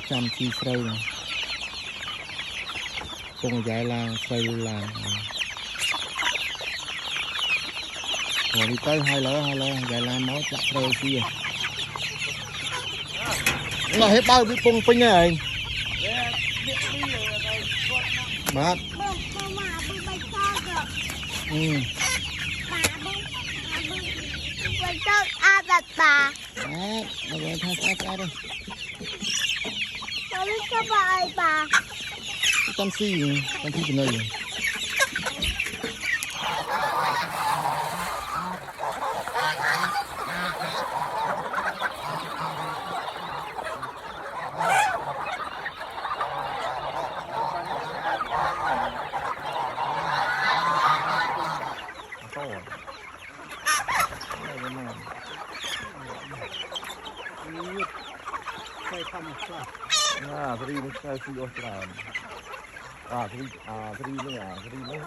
chăm chi sâu này cùng dài là sâu là rồi đi tới hai lỡ dài là máu chặt sâu kia nó hết bao bị bung pin này bát bà rồi thay đây nó biết các bà canxi cái này tadi ini saya sudah terang. Tadi ini ya, tadi ini.